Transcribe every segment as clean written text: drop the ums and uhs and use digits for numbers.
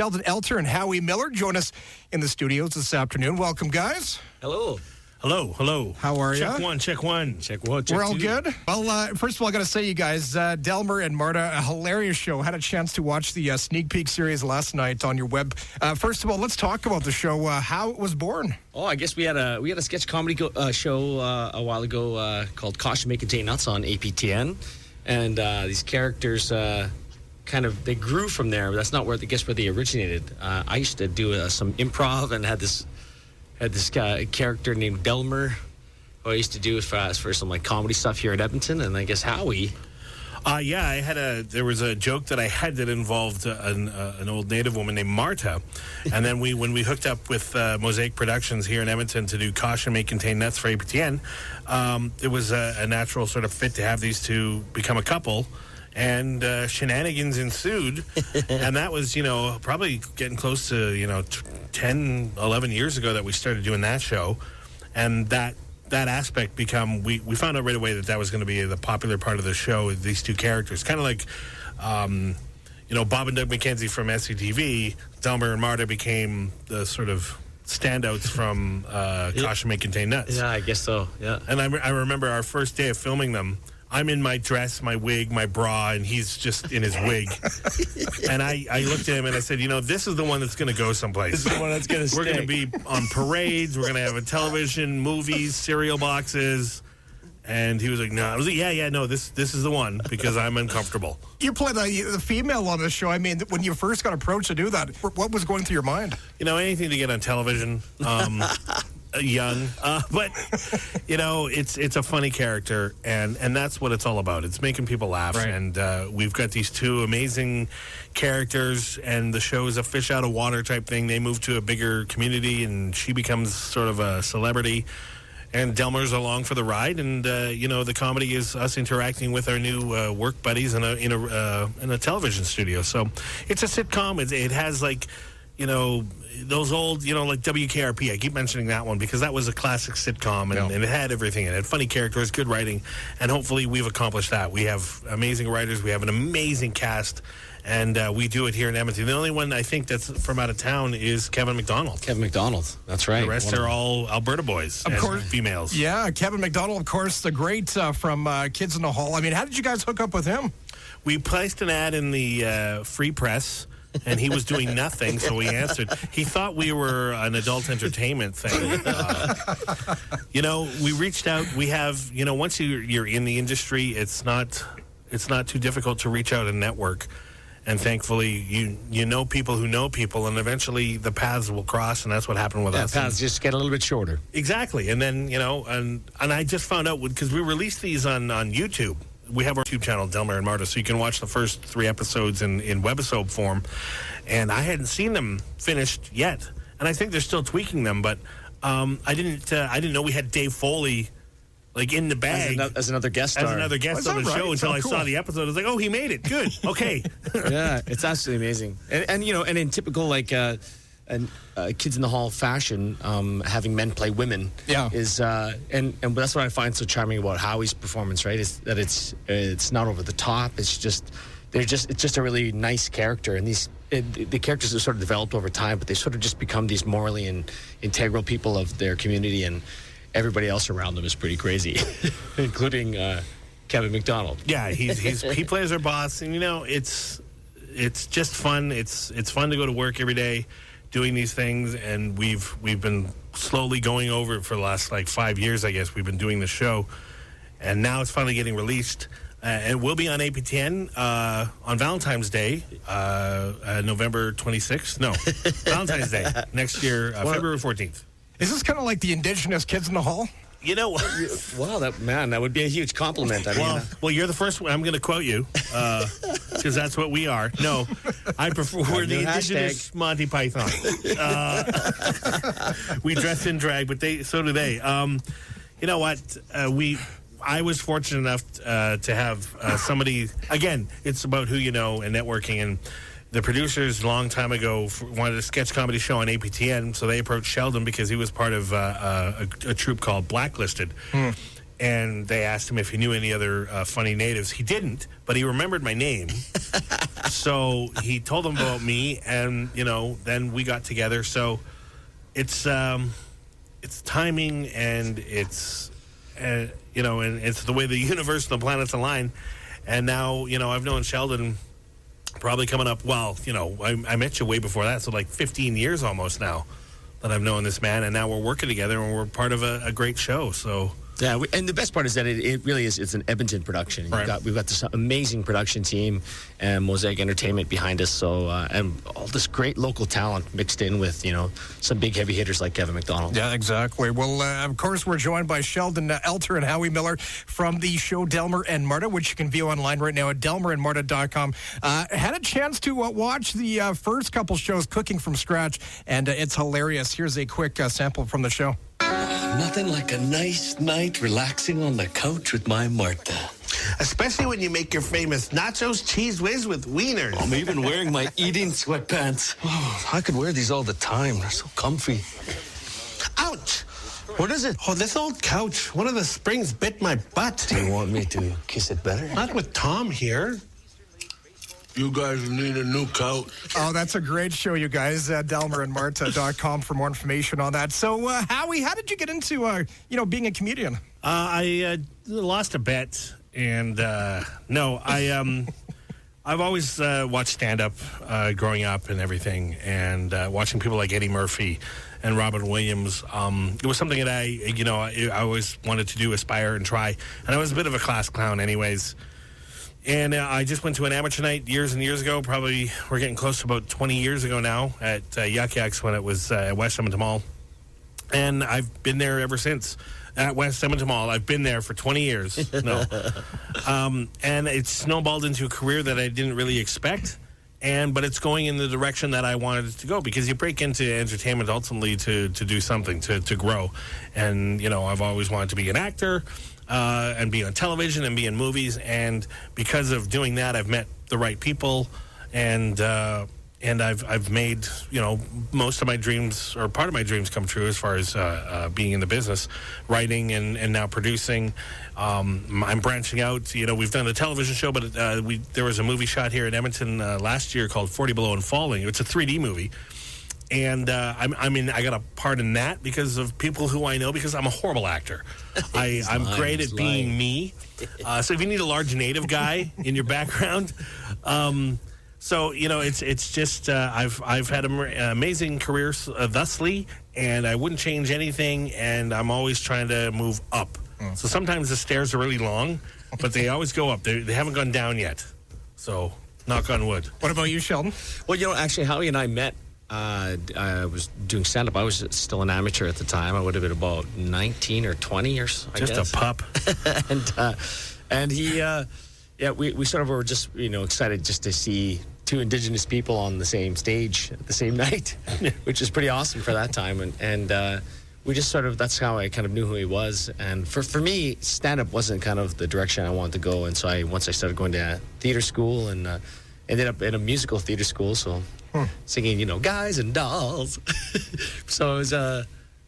Sheldon, Elter, and Howie Miller join us in the studios this afternoon. Welcome, guys. Hello. Hello. How are you? Check one. Check one. Check We're all two. good? Well, first of all, I got to say, you guys, Delmer and Marta, a hilarious show. Had a chance to watch the sneak peek series last night on your web. First of all, let's talk about the show, how it was born. Oh, I guess we had a sketch comedy show a while ago called Caution May Contain Nuts on APTN, and these characters they grew from there. That's not where they originated. I used to do some improv and had this character named Delmer, who I used to do for some comedy stuff here at Edmonton, and I guess Howie. There was a joke that I had that involved an old Native woman named Marta, and then when we hooked up with Mosaic Productions here in Edmonton to do Caution May Contain Nuts for APTN, it was a natural sort of fit to have these two become a couple. And shenanigans ensued, and that was, probably getting close to, 10, 11 years ago that we started doing that show. And that aspect we found out right away that was going to be the popular part of the show, these two characters. Kind of like, Bob and Doug McKenzie from SCTV, Delmer and Marta became the sort of standouts from Caution May Contain Nuts. Yeah, I guess so, yeah. And I remember our first day of filming them, I'm in my dress, my wig, my bra, and he's just in his wig. And I looked at him and I said, this is the one that's going to go someplace. This is the one that's going to We're going to be on parades. We're going to have a television, movies, cereal boxes. And he was like, no. I was like, no, this is the one, because I'm uncomfortable. You played the female on the show. I mean, when you first got approached to do that, what was going through your mind? Anything to get on television. Young, but it's a funny character, and that's what it's all about. It's making people laugh, right. And we've got these two amazing characters, and the show is a fish out of water type thing. They move to a bigger community, and she becomes sort of a celebrity, and Delmer's along for the ride. And the comedy is us interacting with our new work buddies in a television studio. So it's a sitcom. It has those old, like WKRP. I keep mentioning that one because that was a classic sitcom, and it had everything. It had funny characters, good writing, and hopefully we've accomplished that. We have amazing writers. We have an amazing cast, and we do it here in Edmonton. The only one I think that's from out of town is Kevin McDonald. Kevin McDonald, that's right. The rest are all Alberta boys, of course, females. Yeah, Kevin McDonald, of course, the great from Kids in the Hall. I mean, how did you guys hook up with him? We placed an ad in the Free Press, and he was doing nothing, so we answered. He thought we were an adult entertainment thing. We reached out. We have, once you're in the industry, it's not too difficult to reach out and network. And thankfully, you know people who know people, and eventually the paths will cross, and that's what happened with us. Paths just get a little bit shorter. Exactly. And then, and I just found out, because we released these on YouTube. We have our YouTube channel, Delmer and Marta, so you can watch the first 3 episodes in webisode form. And I hadn't seen them finished yet, and I think they're still tweaking them. But I didn't know we had Dave Foley in the bag as another guest star. As another guest on the show until I saw the episode. I was like, oh, he made it. Good. Okay. Yeah, it's absolutely amazing. And in typical Kids in the Hall fashion, having men play women is and that's what I find so charming about Howie's performance, right? Is that it's not over the top. It's just a really nice character, and the characters have sort of developed over time, but they sort of just become these morally and integral people of their community, and everybody else around them is pretty crazy, including Kevin McDonald. Yeah, he plays our boss, and it's just fun. It's fun to go to work every day doing these things, and we've been slowly going over it for the last 5 years, I guess. We've been doing the show, and now it's finally getting released. And we'll be on APTN on Valentine's Day, November 26th. No, Valentine's Day next year, February 14th. Is this kind of like the Indigenous Kids in the Hall? Wow, that would be a huge compliment. Well, you're the first one. I'm going to quote you because that's what we are. No, I prefer we're the Indigenous Monty Python. We dress in drag, but so do they. You know what? I was fortunate enough to have somebody. Again, it's about who you know and networking. And the producers a long time ago wanted a sketch comedy show on APTN, so they approached Sheldon because he was part of a troupe called Blacklisted. and they asked him if he knew any other funny natives. He didn't, but he remembered my name. So he told them about me, and then we got together. So it's timing, and it's and it's the way the universe and the planets align. And now I've known Sheldon probably coming up. Well, I met you way before that, so like 15 years almost now that I've known this man, and now we're working together, and we're part of a great show. So. Yeah, and the best part is that it really is. It's an Edmonton production. Right. We've got this amazing production team and Mosaic Entertainment behind us. So and all this great local talent mixed in with some big heavy hitters like Kevin McDonald. Yeah, exactly. Well, of course, we're joined by Sheldon, Elter, and Howie Miller from the show Delmer and Marta, which you can view online right now at delmerandmarta.com. Had a chance to watch the first couple shows, Cooking from Scratch, and it's hilarious. Here's a quick sample from the show. Nothing like a nice night relaxing on the couch with my Marta. Especially when you make your famous nachos cheese whiz with wieners. I'm even wearing my eating sweatpants. Oh, I could wear these all the time. They're so comfy. Ouch! What is it? Oh, this old couch. One of the springs bit my butt. Do you want me to kiss it better? Not with Tom here. You guys need a new couch. Oh, that's a great show, you guys. delmerandmarta.com for more information on that. So, Howie, how did you get into, being a comedian? I lost a bet, and I've always watched stand-up growing up and everything, and watching people like Eddie Murphy and Robin Williams. It was something that I always wanted to do, aspire, and try. And I was a bit of a class clown anyways. And I just went to an amateur night years and years ago. Probably we're getting close to about 20 years ago now at Yuck Yucks when it was at West Edmonton Mall. And I've been there ever since at West Edmonton Mall. I've been there for 20 years. No. And it's snowballed into a career that I didn't really expect. But it's going in the direction that I wanted it to go, because you break into entertainment ultimately to do something, to grow. And, I've always wanted to be an actor. And be on television and be in movies, and because of doing that, I've met the right people, and I've made most of my dreams, or part of my dreams, come true as far as being in the business, writing and now producing. I'm branching out. We've done a television show, but there was a movie shot here in Edmonton last year called 40 Below and Falling. It's a 3D movie. And I got a part in that because of people who I know, because I'm a horrible actor. I'm great at being me. So if you need a large native guy in your background, it's just I've had an amazing career thusly, and I wouldn't change anything. And I'm always trying to move up. So sometimes the stairs are really long, but they always go up. They haven't gone down yet. So knock on wood. What about you, Sheldon? Well, actually, Howie and I met. I was doing stand-up. I was still an amateur at the time. I would have been about 19 or 20 or so, I guess. Just a pup. and he, we sort of were just, excited just to see two Indigenous people on the same stage at the same night, which is pretty awesome for that time. And we just sort of, that's how I kind of knew who he was. And for me, stand-up wasn't kind of the direction I wanted to go. And so once I started going to theater school, and ended up in a musical theater school, so singing, Guys and Dolls. So it was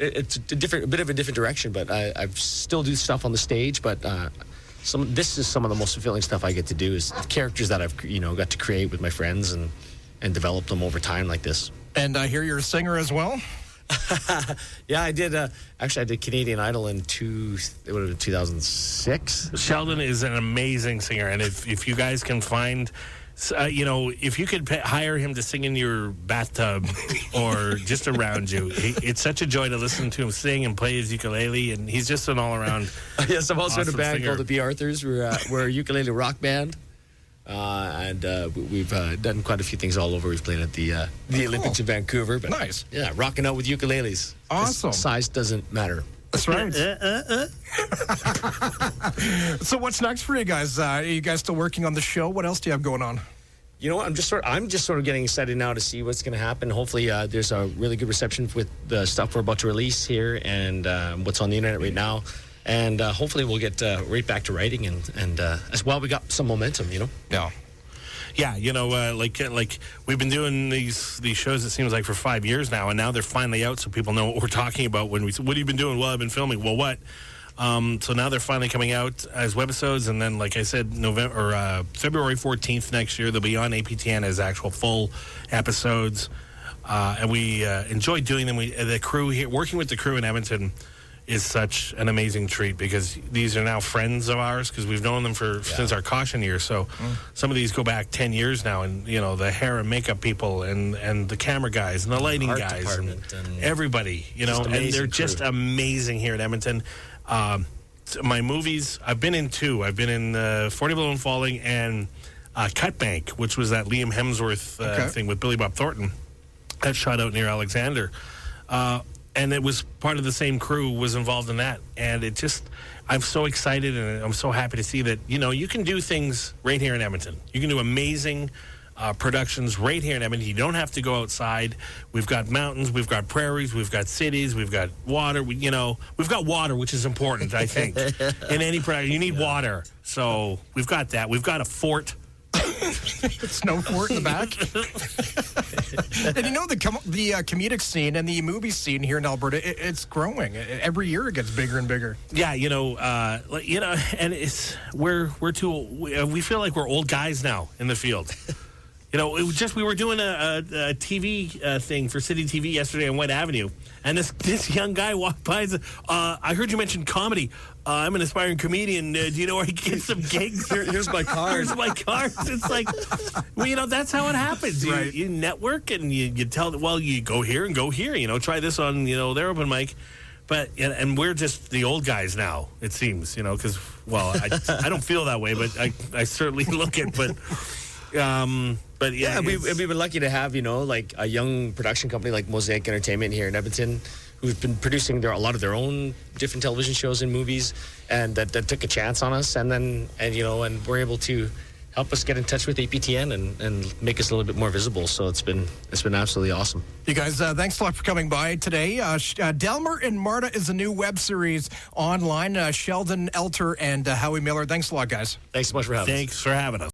it's a bit of a different direction, but I still do stuff on the stage. But this is some of the most fulfilling stuff I get to do, is characters that I've got to create with my friends and develop them over time like this. And I hear you're a singer as well. Yeah, I did. Actually, I did Canadian Idol in 2006. Sheldon is an amazing singer, and if you guys can find. If you could hire him to sing in your bathtub or just around you, it's such a joy to listen to him sing and play his ukulele, and he's just an all-around Yes, I'm also awesome in a band singer. called the B. Arthurs. We're a ukulele rock band, and we've done quite a few things all over. We've played at the Olympics in Vancouver. But Nice. Yeah, rocking out with ukuleles. Awesome. Size doesn't matter. That's right. So what's next for you guys? Are you guys still working on the show? What else do you have going on? You know what? I'm just sort of getting excited now to see what's going to happen. Hopefully, there's a really good reception with the stuff we're about to release here, and what's on the internet right now. And hopefully, we'll get right back to writing, and as well, we got some momentum. Yeah. Yeah, like we've been doing these shows, it seems like, for 5 years now, and now they're finally out, so people know what we're talking about when we say, what have you been doing? Well, I've been filming. Well, what? So now they're finally coming out as webisodes, and then, like I said, February 14th next year, they'll be on APTN as actual full episodes. And we enjoy doing them. The crew here, working with the crew in Edmonton, is such an amazing treat because these are now friends of ours because we've known them since our Caution years. So some of these go back 10 years now, and the hair and makeup people and the camera guys and the lighting guys and everybody, and they're just amazing here in Edmonton. My movies, I've been in two. I've been in 40 Below and Falling and Cut Bank, which was that Liam Hemsworth thing with Billy Bob Thornton that shot out near Alexander. And it was part of the same crew was involved in that. And I'm so excited and I'm so happy to see that, you can do things right here in Edmonton. You can do amazing productions right here in Edmonton. You don't have to go outside. We've got mountains, we've got prairies, we've got cities, we've got water. We've got water, which is important, I think. In any production, you need water. So we've got that. We've got a fort. Snow fort in the back. And the comedic scene and the movie scene here in Alberta, it's growing. Every year it gets bigger and bigger. Yeah, and we feel like we're old guys now in the field. We were doing a TV thing for City TV yesterday on White Avenue, and this young guy walked by and said, I heard you mention comedy. I'm an aspiring comedian. Do you know where I can get some gigs? Here's my card. Here's my card. It's like, that's how it happens. Right. You network and you tell, you go here and go here. Try this on, their open mic. But, and we're just the old guys now, it seems, because, I don't feel that way, but I certainly look it. But yeah, we've been lucky to have like a young production company like Mosaic Entertainment here in Edmonton, who've been producing a lot of their own different television shows and movies, and that took a chance on us, and we're able to help us get in touch with APTN and make us a little bit more visible. So it's been absolutely awesome. You guys, thanks a lot for coming by today. Delmer and Marta is a new web series online. Sheldon, Elter, and Howie Miller. Thanks a lot, guys. Thanks so much for having us. Thanks for having us.